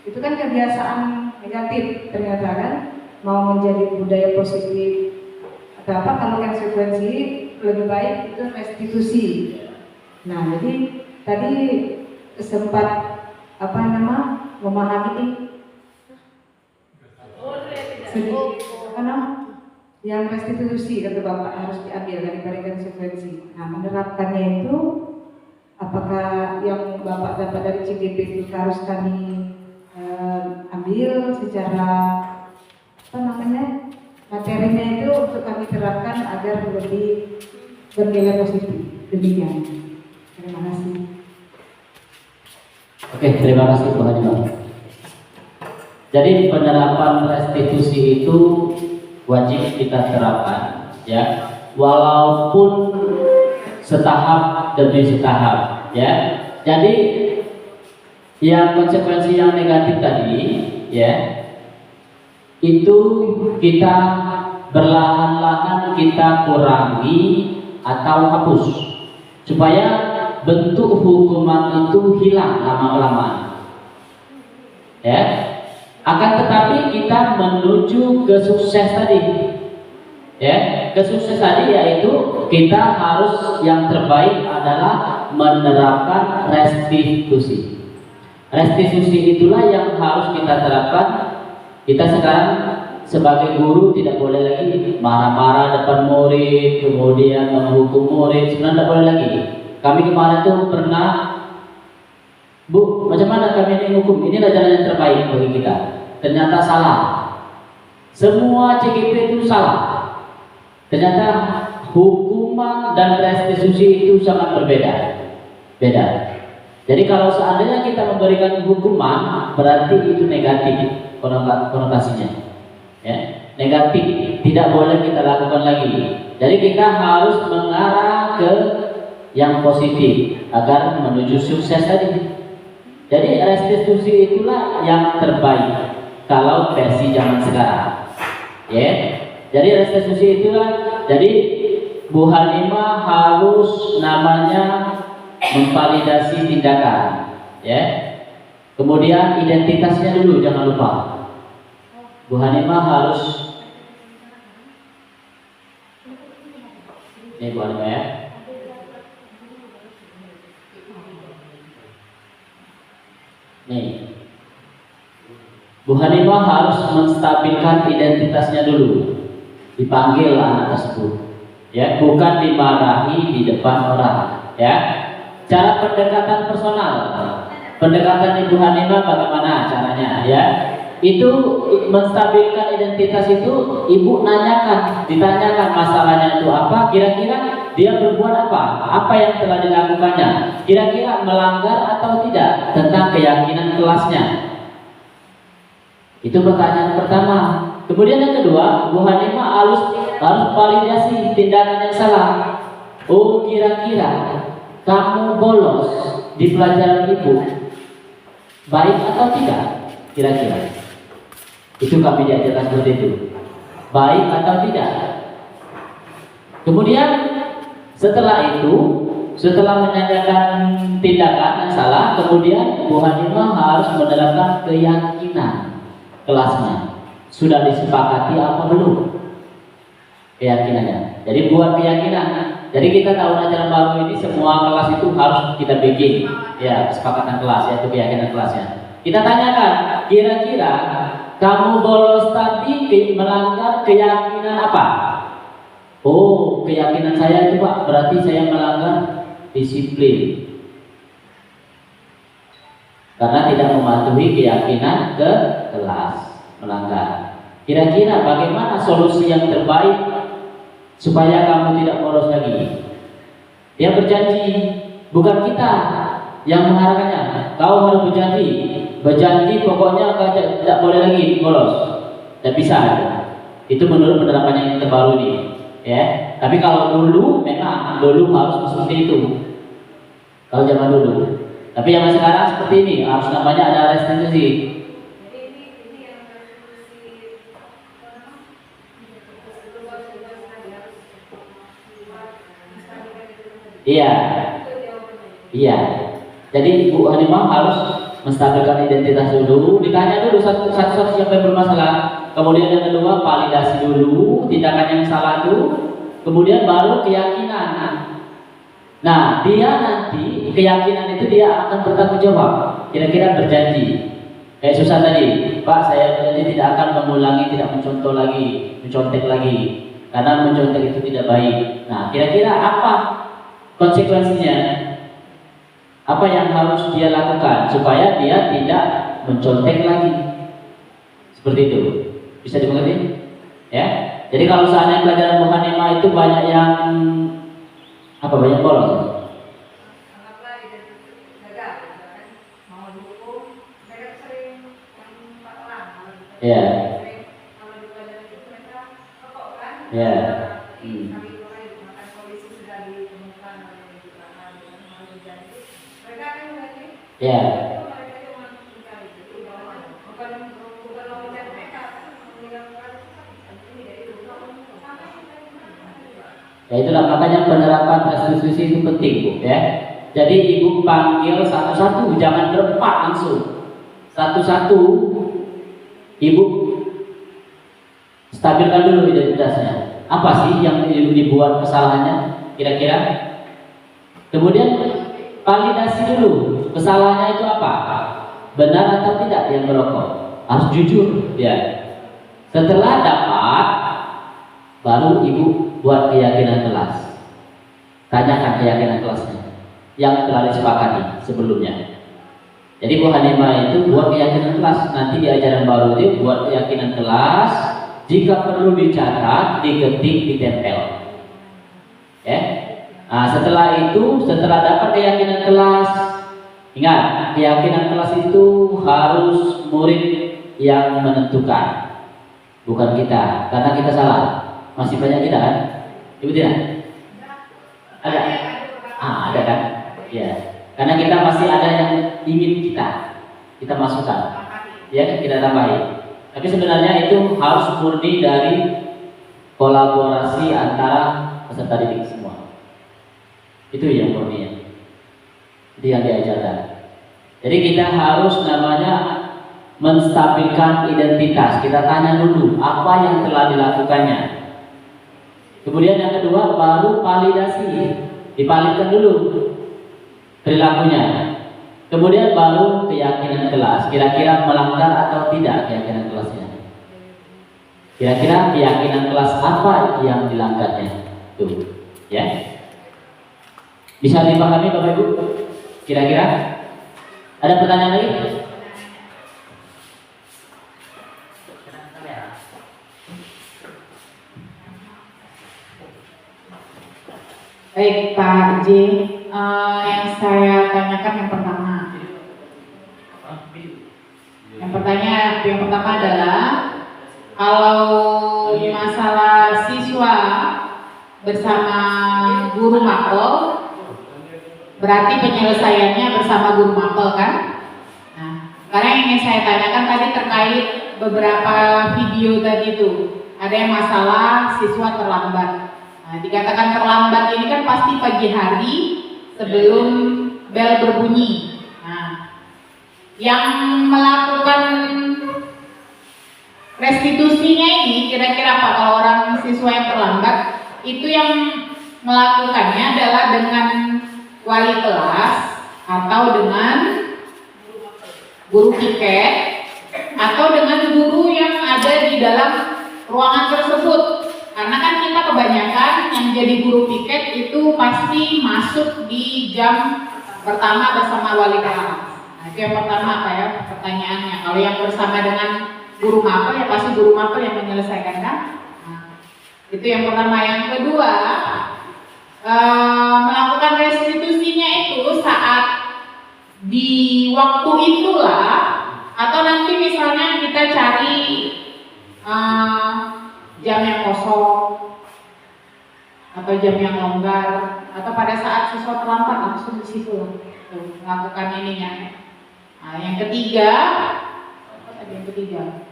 itu kan kebiasaan negatif ternyata kan, mau menjadi budaya positif atau apa, kalau konsekuensi lebih baik itu restitusi. Nah, jadi tadi sempat memahami sedikit yang restitusi kata Bapak harus diambil dari konsekuensi. Nah, menerapkannya itu apakah yang Bapak dapat dari CGP itu harus kami ambil secara materinya itu untuk kami terapkan agar lebih bernilai positif. Demikian. Terima kasih. Oke, terima kasih Bu Hanifah. Jadi penerapan restitusi itu wajib kita terapkan, ya, walaupun setahap demi setahap, ya. Jadi yang konsekuensi yang negatif tadi, ya, itu kita berlahan-lahan kita kurangi atau hapus supaya bentuk hukuman itu hilang lama-lama, ya. Akan tetapi kita menuju ke sukses tadi, ya, ke sukses tadi yaitu kita harus yang terbaik adalah menerapkan restitusi. Restitusi itulah yang harus kita terapkan. Kita sekarang sebagai guru tidak boleh lagi marah-marah depan murid, kemudian menghukum murid. Sebenarnya tidak boleh lagi. Kami kemarin tuh pernah, Bu, macam mana kami ini hukum? Inilah jalan yang terbaik bagi kita. Ternyata salah. Semua CGP itu salah. Ternyata hukuman dan restitusi itu sangat berbeda. Beda. Jadi kalau seandainya kita memberikan hukuman, berarti itu negatif konotasinya, ya, negatif, tidak boleh kita lakukan lagi. Jadi kita harus mengarah ke yang positif agar menuju sukses tadi. Jadi restitusi itulah yang terbaik kalau versi zaman sekarang, ya. Jadi restitusi itulah. Jadi Bu Hanifah harus namanya memvalidasi tindakan, ya. Kemudian identitasnya dulu jangan lupa. Bu Hanifah harus ini Bu Hanifah, ya. Nih. Bu Hanifah harus menstabilkan identitasnya dulu. Dipanggil anak tersebut, ya, bukan dimarahi di depan orang, ya. Cara pendekatan personal. Pendekatan Ibu Hanifah bagaimana caranya, ya? Itu menstabilkan identitas itu Ibu ditanyakan masalahnya itu apa, kira-kira dia berbuat apa yang telah dilakukannya, kira-kira melanggar atau tidak tentang keyakinan kelasnya. Itu pertanyaan pertama. Kemudian yang kedua, Bu Hanifah harus validasi tindakan yang salah. Oh, kira-kira kamu bolos di pelajaran Ibu baik atau tidak? Kira-kira itu kami diajarkan seperti itu, baik atau tidak. Kemudian setelah itu setelah menanyakan tindakan yang salah, kemudian Bu Hanifah harus menerapkan keyakinan kelasnya. Sudah disepakati apa belum? Keyakinannya. Jadi buat keyakinan. Jadi kita tahun ajaran baru ini semua kelas itu harus kita bikin, ya kesepakatan kelas, yaitu keyakinan kelasnya. Kita tanyakan, kira-kira kamu bolos tadi melanggar keyakinan apa? Oh, keyakinan saya itu Pak, berarti saya melanggar disiplin karena tidak mematuhi keyakinan ke kelas, melanggar. Kira-kira bagaimana solusi yang terbaik supaya kamu tidak bolos lagi? Dia berjanji, bukan kita yang mengharapkannya. Kau harus berjanji pokoknya kau tidak boleh lagi bolos. Tidak bisa. Itu menurut penerapan yang terbaru ini. Ya, tapi kalau dulu memang dulu harus seperti itu. Kalau zaman dulu. Tapi zaman sekarang seperti ini, harus namanya ada restitusi. Iya. Iya. Jadi Bu Hanifah harus menstabilkan identitas dulu, ditanya dulu satu-satu siapa yang bermasalah. Kemudian yang kedua validasi dulu tindakan yang salah itu, kemudian baru keyakinan. Nah, dia nanti keyakinan itu dia akan bertanggung jawab. Kira-kira berjanji. Kayak susah tadi, Pak saya berjanji tidak akan mengulangi, tidak mencontek lagi, karena mencontek itu tidak baik. Nah, kira-kira apa konsekuensinya? Apa yang harus dia lakukan supaya dia tidak mencontek lagi? Seperti itu. Bisa dimengerti? Ya. Jadi kalau seandainya pelajaran Bu Hanifah itu banyak yang banyak bolos. Ya. Ya. Ya. Ya itulah makanya penerapan restitusi itu penting Bu ya. Jadi Ibu panggil satu-satu, jangan berempat langsung. Satu-satu Ibu stabilkan dulu identitasnya. Apa sih yang dibuat kesalahannya kira-kira? Kemudian validasi dulu kesalahannya itu apa? Benar atau tidak dia merokok? Harus jujur ya. Setelah dapat, baru Ibu buat keyakinan kelas. Tanyakan keyakinan kelasnya yang telah disepakati sebelumnya. Jadi Bu Hanifah itu buat keyakinan kelas. Nanti di ajaran baru itu buat keyakinan kelas. Jika perlu dicatat, diketik, ditempel. Ya. Nah, setelah itu, setelah dapat keyakinan kelas, ingat keyakinan kelas itu harus murid yang menentukan, bukan kita, karena kita salah. Masih banyak kita kan? Ibu tidak? Ada? Ada kan? Ya. Karena kita masih ada yang ingin kita masukkan. Ya, kita tambahin. Tapi sebenarnya itu harus murni dari kolaborasi antara peserta didik semua. Itu yang murni. Itu yang diajarkan. Jadi kita harus namanya menstabilkan identitas. Kita tanya dulu apa yang telah dilakukannya. Kemudian yang kedua baru validasi, divalidkan dulu perilakunya. Kemudian baru keyakinan kelas, kira-kira melanggar atau tidak keyakinan kelasnya. Kira-kira keyakinan kelas apa yang dilanggarnya? Tuh, ya. Bisa dipahami Bapak Ibu? Kira-kira ada pertanyaan lagi? Baik Pak J, yang saya tanyakan yang pertama. Yang pertama adalah kalau masalah siswa bersama guru mapel, berarti penyelesaiannya bersama guru mapel kan? Nah, sekarang yang ingin saya tanyakan tadi terkait beberapa video tadi itu, ada yang masalah siswa terlambat. Nah, dikatakan terlambat ini kan pasti pagi hari sebelum bel berbunyi. Nah, yang melakukan restitusinya ini kira-kira apa kalau orang siswa yang terlambat? Itu yang melakukannya adalah dengan wali kelas atau dengan guru piket atau dengan guru yang ada di dalam ruangan tersebut. Karena kan kita kebanyakan yang jadi guru piket itu pasti masuk di jam pertama bersama wali kelas. Nah, itu yang pertama apa ya pertanyaannya. Kalau yang bersama dengan guru mapel ya pasti guru mapel yang menyelesaikan kan. Nah, itu yang pertama. Yang kedua, melakukan restitusinya itu saat di waktu itulah atau nanti misalnya kita cari jam yang kosong atau jam yang longgar atau pada saat siswa terlambat langsung di situ melakukan ininya. Nah, yang ketiga, apa tadi yang ketiga?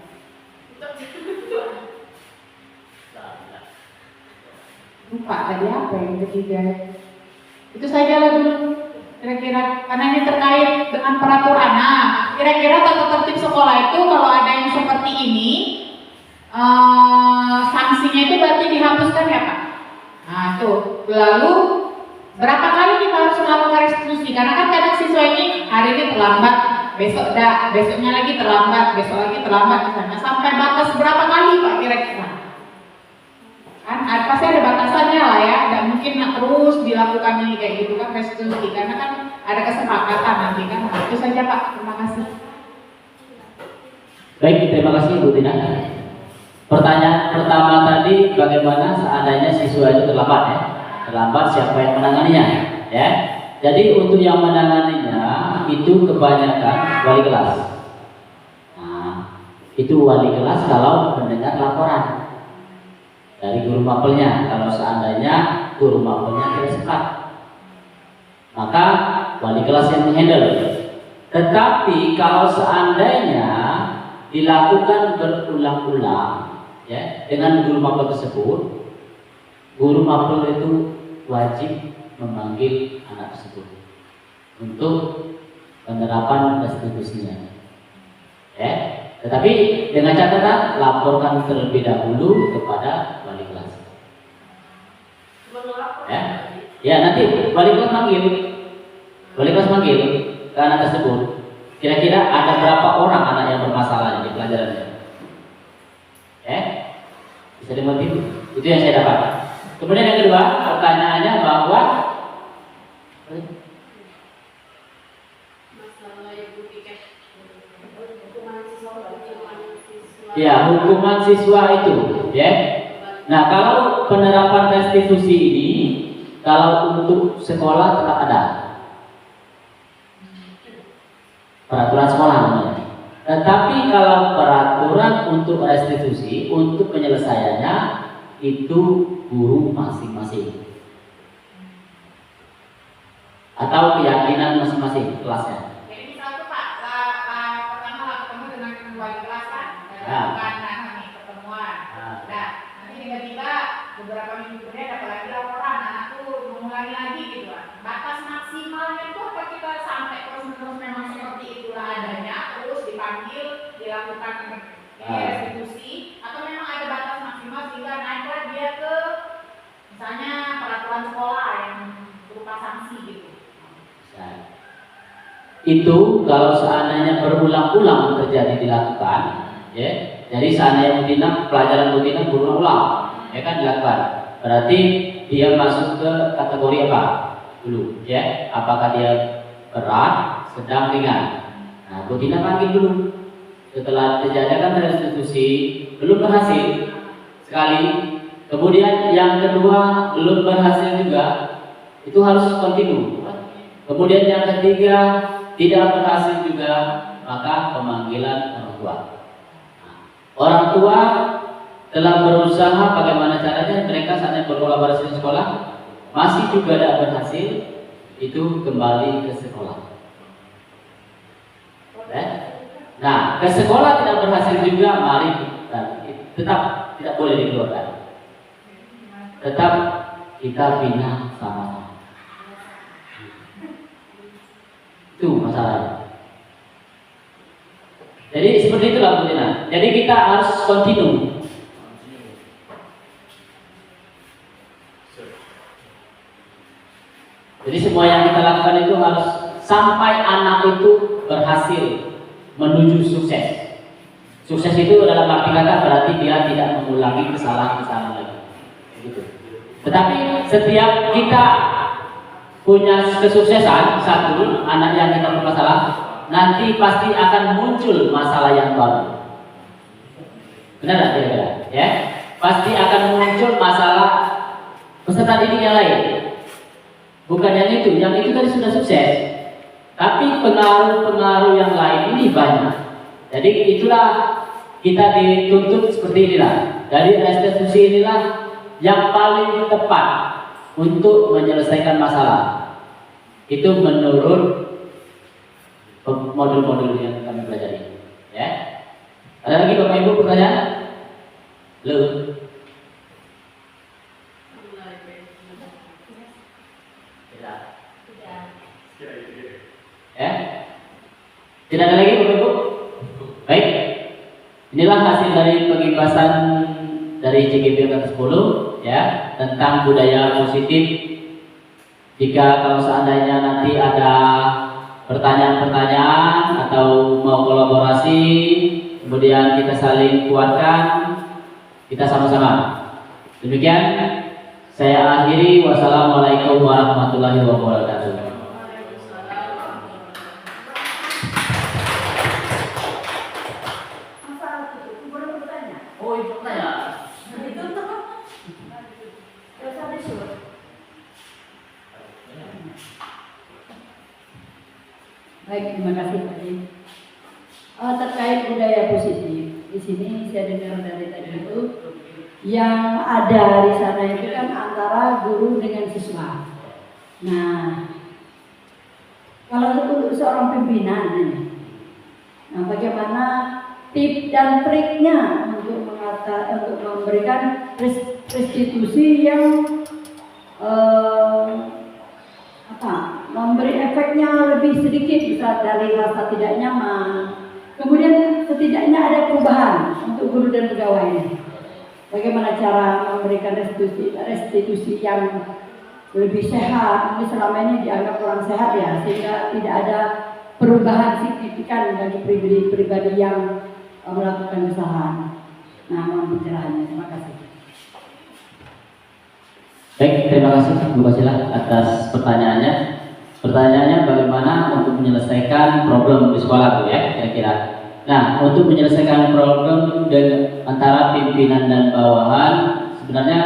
Lupa tadi apa yang ketiga? Itu saja lah dulu. Kira-kira karena ini terkait dengan peraturan. Nah, kira-kira tata tertib sekolah itu kalau ada yang seperti ini, sanksinya itu berarti dihapuskan ya Pak? Nah tuh. Lalu berapa kali kita harus melakukan restitusi? Karena kan kadang siswa ini hari ini terlambat, besoknya lagi terlambat, besok lagi terlambat misalnya. Sampai batas berapa kali Pak kira-kira? Kan pasti ada batasannya lah ya, nggak mungkin terus dilakukan ini kayak gitu kan restitusi, karena kan ada kesepakatan nanti kan. Nah, itu saja Pak, terima kasih. Baik, terima kasih Bu Tina. Pertanyaan pertama tadi, bagaimana seandainya siswa itu terlambat ya? Terlambat, siapa yang menanganinya ya? Jadi untuk yang menanganinya itu kebanyakan wali kelas. Nah, itu wali kelas kalau mendengar laporan dari guru mapelnya. Kalau seandainya guru mapelnya tidak sempat, maka wali kelas yang menghandle. Tetapi kalau seandainya dilakukan berulang-ulang ya dengan guru mapel tersebut, guru mapel itu wajib memanggil anak tersebut untuk penerapan restitusinya ya. Tetapi dengan catatan laporkan terlebih dahulu kepada wali kelas. Ya nanti wali kelas manggil ke anak tersebut. Kira-kira ada berapa orang anak yang bermasalah di pelajarannya? Bisa dimengerti? Itu yang saya dapat. Kemudian yang kedua, pertanyaannya bahwa ya hukuman siswa itu, ya. Nah kalau penerapan restitusi ini, kalau untuk sekolah tetap ada peraturan sekolah namanya. Tetapi kalau peraturan untuk restitusi, untuk penyelesaiannya itu guru masing-masing atau keyakinan masing-masing kelasnya. Jadi misal tuh Pak, pertama lah ketemu dengan wali kelas kan, pertemuan. Nah, nanti tiba-tiba beberapa minggu kemudian dapat lagi laporan, anakku mengulangi lagi gitu kan. Batas maksimalnya itu apa kita sampai terus-menerus memang seperti itulah adanya, terus dipanggil, dilakukan restitusi, atau memang ada batas maksimal sehingga naiklah dia ke misalnya peraturan sekolah yang berupa sanksi gitu. Itu kalau seandainya berulang-ulang terjadi dilakukan, ya. Jadi seandainya pelajaran rutin berulang-ulang, ya kan dilakukan. Berarti dia masuk ke kategori apa dulu, ya? Apakah dia berat, sedang, ringan? Nah, rutin panggil dulu. Setelah terjadikan restitusi belum berhasil sekali, kemudian yang kedua belum berhasil juga, itu harus kontinu. Kemudian yang ketiga tidak berhasil juga, maka pemanggilan orang tua. Orang tua telah berusaha bagaimana caranya, mereka saat berkolaborasi di sekolah masih juga tidak berhasil, itu kembali ke sekolah. Nah, ke sekolah tidak berhasil juga, mari tetap tidak boleh dikeluarkan. Tetap kita bina sama-sama. Itu masalahnya. Jadi seperti itulah Bu Tina. Jadi kita harus continue. Jadi semua yang kita lakukan itu harus sampai anak itu berhasil menuju sukses. Sukses itu dalam arti kata berarti dia tidak mengulangi kesalahan-kesalahan lagi. Gitu. Tetapi setiap kita punya kesuksesan satu anak yang kita bermasalah, nanti pasti akan muncul masalah yang baru. Benar tidak kira-kira? Ya, pasti akan muncul masalah peserta didik yang lain. Bukan yang itu tadi sudah sukses. Tapi pengaruh-pengaruh yang lain ini banyak. Jadi itulah kita dituntut seperti inilah. Dari restitusi inilah yang paling tepat untuk menyelesaikan masalah. Itu menurut modul-modul yang kami pelajari. Ya. Ada lagi Bapak Ibu pertanyaan? Belum? Ya? Tidak ada lagi Bapak Ibu? Baik. Inilah hasil dari pengibasan dari CGP ke-10 ya, tentang budaya positif. Jika kalau seandainya nanti ada pertanyaan-pertanyaan atau mau kolaborasi, kemudian kita saling kuatkan, kita sama-sama. Demikian saya akhiri. Wassalamualaikum warahmatullahi wabarakatuh. Oh, itu tanya. Baik, terima kasih Pak Din. Terkait budaya positif, di sini saya dengar dari tadi itu yang ada di sana itu kan antara guru dengan siswa. Nah, kalau untuk seorang pimpinan, nah bagaimana tip dan triknya untuk memberikan restitusi yang memberi efeknya lebih sedikit, bisa dari rasa tidak nyaman. Kemudian setidaknya ada perubahan untuk guru dan pegawai. Bagaimana cara memberikan restitusi yang lebih sehat? Ini selama ini dianggap kurang sehat ya, sehingga tidak ada perubahan signifikan bagi pribadi-pribadi yang melakukan kesalahan. Nah, mohon pencerahannya. Terima kasih. Baik, terima kasih Bu Basilah atas pertanyaannya. Pertanyaannya bagaimana untuk menyelesaikan problem di sekolah Bu ya, kira-kira. Nah, untuk menyelesaikan problem antara pimpinan dan bawahan, sebenarnya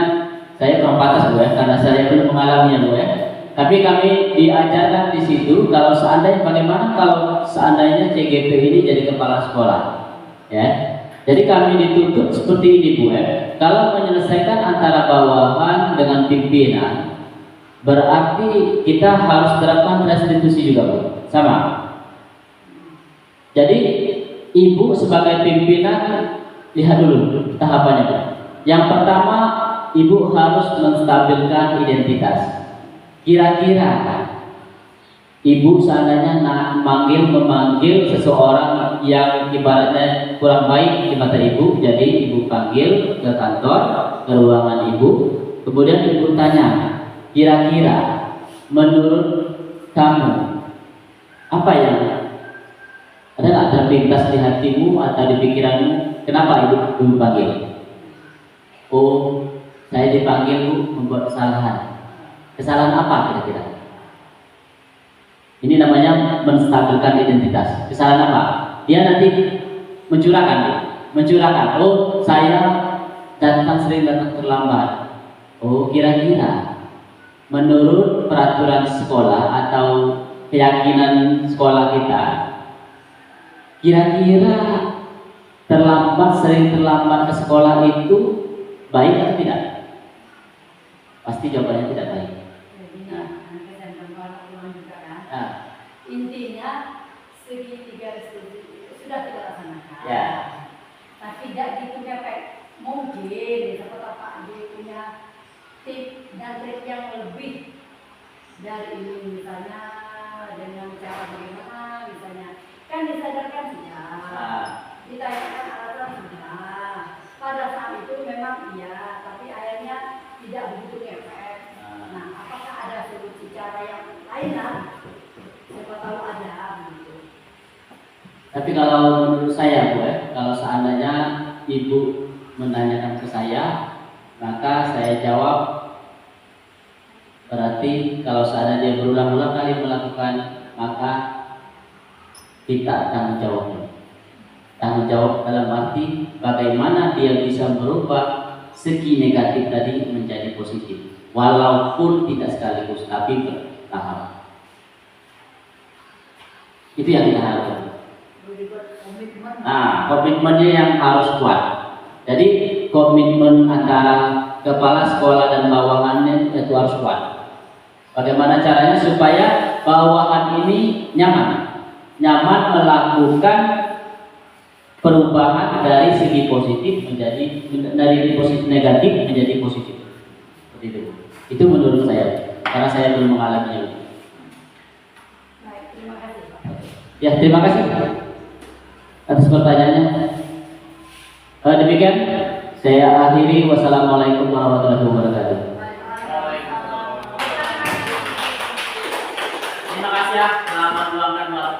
saya kurang pantas Bu ya, karena saya belum mengalaminya Bu ya. Tapi kami diajarkan di situ kalau bagaimana kalau seandainya CGP ini jadi kepala sekolah, ya. Jadi kami dituntut seperti ini Bu ya. Kalau menyelesaikan antara bawahan dengan pimpinan, berarti kita harus terapkan restitusi juga Bu, sama. Jadi ibu sebagai pimpinan lihat dulu tahapannya Bu. Yang pertama, ibu harus menstabilkan identitas. Kira-kira ibu seandainya memanggil seseorang yang ibaratnya kurang baik di mata ibu, jadi ibu panggil ke kantor, ke ruangan ibu, kemudian ibu tanya, kira-kira menurut kamu apa yang ada nggak terlintas di hatimu atau di pikiranmu, kenapa ibu panggil? Oh, saya dipanggil Bu membuat kesalahan. Kesalahan apa kira-kira? Ini namanya menstabilkan identitas. Kesalahan apa? Dia nanti mencurahkan. Oh, saya sering datang terlambat. Oh, kira-kira menurut peraturan sekolah atau keyakinan sekolah kita, kira-kira sering terlambat ke sekolah itu baik atau tidak? Pasti jawabannya tidak baik. Intinya segitiga restitusi sudah kita laksanakan. Ya. Tapi tidak gitu efek. Mungkin seperti Pak D punya tip dan trik yang lebih dari ini, misalnya dengan cara bagaimana, misalnya kan disadarkan sudah, Nah, ditanyakan alasan sudah. Pada saat itu memang iya, tapi akhirnya tidak begitu ngefek. Nah, apakah ada solusi cara yang lain lah? Siapa tahu ada begitu. tapi kalau menurut saya Bu, kalau seandainya Ibu menanyakan ke saya, maka saya jawab berarti kalau seandainya dia berulang-ulang kali melakukan, maka kita tanggung jawabnya. Tanggung jawab dalam arti bagaimana dia bisa merubah segi negatif tadi menjadi positif, walaupun tidak sekaligus tapi bertahap. Itu yang kita harapkan. Nah, komitmennya yang harus kuat. Jadi komitmen antara kepala sekolah dan bawahannya itu harus kuat. Bagaimana caranya supaya bawahan ini nyaman melakukan perubahan dari segi positif dari positif negatif menjadi positif. Seperti itu. Itu menurut saya, karena saya belum mengalaminya. Baik, terima kasih Pak. Ya, terima kasih atas pertanyaannya. Demikian saya akhiri. Wassalamualaikum warahmatullahi wabarakatuh. Terima kasih ya, selamat meluangkan waktu.